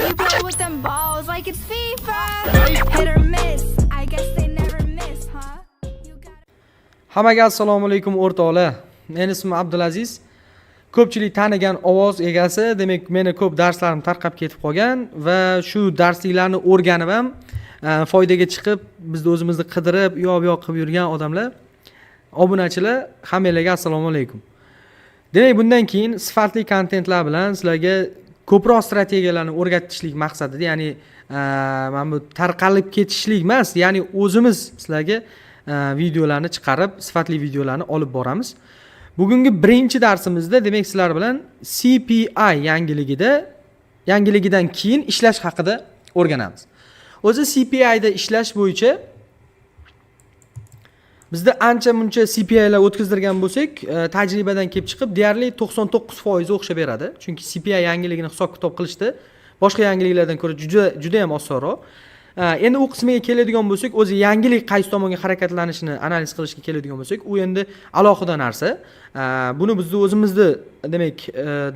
You play with them balls like it's FIFA. Hit or miss, I guess they never miss, huh? You got Hammaga assalomu alaykum o'rtoqlar. Men ismim Abdulaziz. Ko'pchilik tanigan ovoz egasi, demak meni ko'p darslarim tarqab ketib qolgan va shu darsliklarni o'rganib ham foydaga chiqib, biz o'zimizni qidirib, yo'q qilib yurgan odamlar, obunachilar, hammanglarga assalomu alaykum. Demak, bundan keyin sifatli kontentlar bilan sizlarga ko'proq strategiyalarni o'rgatishlik maqsadida, ya'ni mana bu tarqalib ketishlik emas, ya'ni o'zimiz sizlarga videolarni chiqarib, sifatli videolarni olib boramiz. Bugungi birinchi darsimizda demak sizlar bilan CPI yangiligidan keyin ishlash haqida o'rganamiz. O'zi CPI da ishlash bo'yicha bizda ancha-muncha CPI lar o'tkazdirgan bo'lsak, tajribadan kelib chiqib, deyarli 99% o'xshab beradi. Chunki CPI yangiligini hisob-kitob qilishda boshqa yangiliklardan ko'ra juda ham osonroq. Endi u qismiga keladigan bo'lsak, o'zi yangilik qaysi tomonga harakatlanishini analiz qilishga keladigan bo'lsak, u endi alohida narsa. Buni biz o'zimizda demak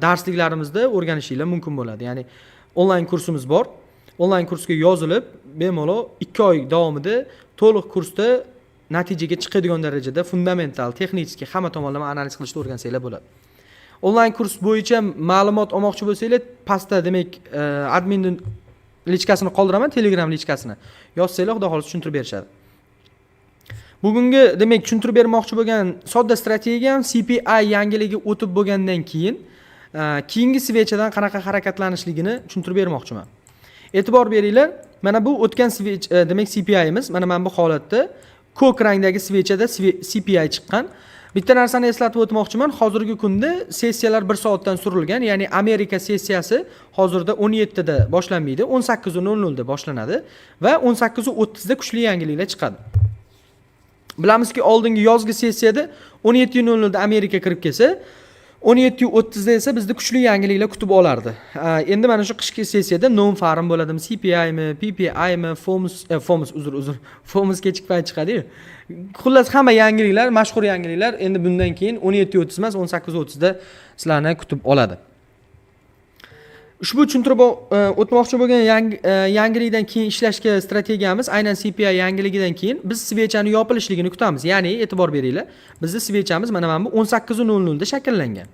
darsliklarimizda o'rganishinglar mumkin bo'ladi. Ya'ni onlayn kursimiz bor. Onlayn kursga yozilib, bemalol 2 oy davomida to'liq kursda natijaga chiqadigan darajada fundamental, texnik hamma tomonlama analiz qilishni o'rgansanglar bo'ladi. Onlayn kurs bo'yicha ma'lumot olmoqchi bo'lsanglar, pastda demak adminning lichkasini qoldiraman, Telegram lichkasini. Yozsanglar, xudo xolisa tushuntirib berishadi. Bugungi demak tushuntirib bermoqchi bo'lgan sodda strategiya ham CPI yangiligi o'tib bo'lgandan keyin keyingi svechadan qanaqa harakatlanishligini tushuntirib bermoqchiman. E'tibor beringlar, mana bu o'tgan swech demak CPI'miz, mana bu holatda ko'k rangdagi svechada CPI chiqqan. Bitta narsani eslatib o'tmoqchiman. Hozirgi kunda sessiyalar 1 soatdan surilgan. Ya'ni Amerika sessiyasi hozirda 17 da boshlanmaydi, 18:00 da boshlanadi va 18:30 da kuchli yangiliklar chiqadi. Bilamizki, oldingi yozgi sessiyada 17:00 da Amerika kirib kelsa, 17:30 da esa bizda kuchli yangiliklar kutib olardi. Endi mana shu qishki sessiyada non-farm bo'ladimi, CPI mi, PPI mi, FOMS kechik payt chiqadi-yu. Xullas hamma yangiliklar, mashhur yangiliklar endi bundan keyin 17:30 emas, 18:30 da sizlarni kutib oladi. Ushbu tushuntirib o'tmoqchi bo'lgan yangilikdan keyin ishlashga strategiyamiz aynan CPI yangiligidan keyin biz svechani yopilishligini kutamiz. Ya'ni e'tibor beringlar, bizning svechamiz mana bu 18:00 da shakllangan.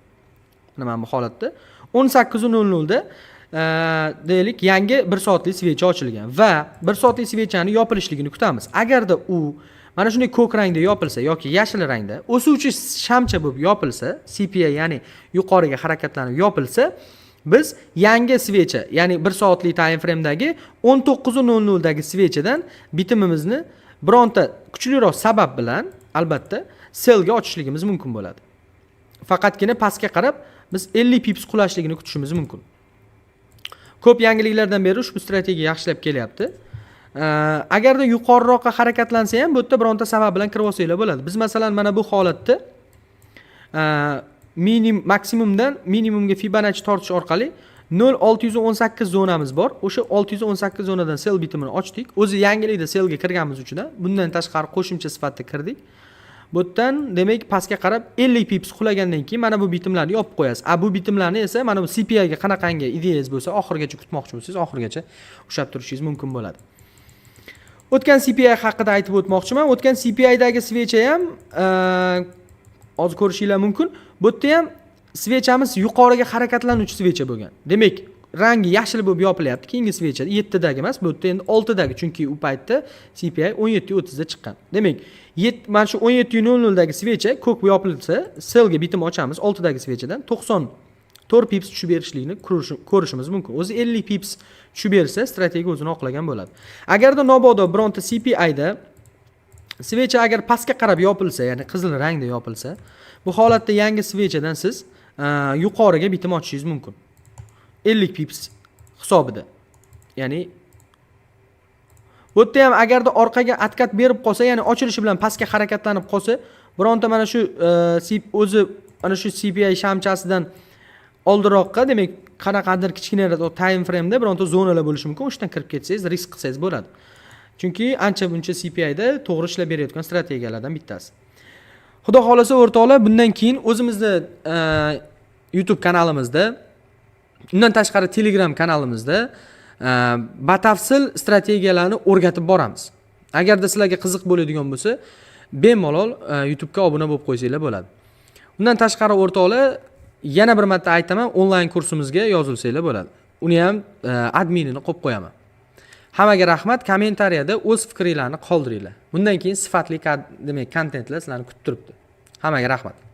Mana bu holatda 18:00 da deylik yangi 1 soatlik svecha ochilgan va 1 soatlik svechani yopilishligini kutamiz. Agarda u mana shunday ko'k rangda yopilsa yoki yashil rangda o'suvchi shamcha bo'lib yopilsa, CPI ya'ni yuqoriga harakatlanib yopilsa, biz yangi svecha, ya'ni 1 soatlik time frame'dagi 19:00 dagi svechadan bitimimizni bironta kuchliroq sabab bilan albatta sellga ochishligimiz mumkin bo'ladi. Faqatgina pastga qarab biz 50 pips qulashligini kutishimiz mumkin. Ko'p yangiliklardan beri ushbu strategiya yaxshilab kelyapti. Agarda yuqoriroqqa harakatlansa ham bu yerda bironta sabab bilan kirib olsanglar bo'ladi. Biz masalan mana bu holatda maksimumdan minimumga Fibonacci tortish orqali 0.618 zonamiz bor. O'sha 618 zonadan sell bitimini ochdik. O'zi yangilikda sellga kirganimiz uchun bundan tashqari qo'shimcha sifatida kirdik. Bu yerdan demak pastga qarab 50 pips qulagandan keyin mana bu bitimlarni yopib qo'yasiz. Bu bitimlarni esa mana bu CPI ga qanaqangi ideyangiz bo'lsa, oxirigacha kutmoqchi bo'lsangiz, oxirigacha ushlab turishingiz mumkin bo'ladi. O'tgan CPI haqida aytib o'tmoqchiman. O'tgan CPI dagi svecha ham hozir ko'rishinglar mumkin. Bu yerda ham svechamiz yuqoriga harakatlanuvchi svecha bo'lgan. Demak, rangi yashil bo'lib yopilyapti. Keyingi svechada 7 dagi emas, bu yerda endi 6 dagi, chunki u paytda CPI 17:30 da chiqqan. Demak, mana shu 17:00 dagi svecha ko'k yopilsa, sellga bitim ochamiz 6 dagi svechadan 94 pips tushib berishligini ko'rishimiz mumkin. O'zi 50 pips tushib bersa, strategiya o'zini oqlagan bo'ladi. Agarda mabodo bironta CPI da svecha agar pastga qarab yopilsa, ya'ni qizil rangda yopilsa, bu holatda yangi svechadan siz yuqoriga bitim ochishingiz mumkin. 50 pips hisobida. Ya'ni bu yerda ham agarda orqaga atkat berib qolsa, ya'ni ochilishi bilan pastga harakatlanib qolsa, bironta mana shu o'zi mana shu CPI shamchasidan oldiroqqa, demak, qanaqadir kichkinaroq time frame'da bironta zonalar bo'lishi mumkin. O'shdan kirib ketsangiz, risk qilsangiz bo'ladi. Chunki ancha-buncha CPI da to'g'ri ishlab berayotgan strategiyalardan bittasi. Xudo xolasa o'rtoqlar, bundan keyin o'zimizda YouTube kanalimizda, undan tashqari Telegram kanalimizda batafsil strategiyalarni o'rgatib boramiz. Agarda sizlarga qiziq bo'ladigan bo'lsa, bemalol YouTube'ga obuna bo'lib qo'ysanglar bo'ladi. Undan tashqari o'rtoqlar, yana bir marta aytaman, onlayn kursimizga yozilsanglar bo'ladi. Uni ham adminini qo'yib qo'yaman. Hammaga rahmat, kommentariyada o'z fikringizni qoldiringlar. Bundan keyin sifatli demak kontentlar sizlarni kutib turibdi. Hammaga rahmat.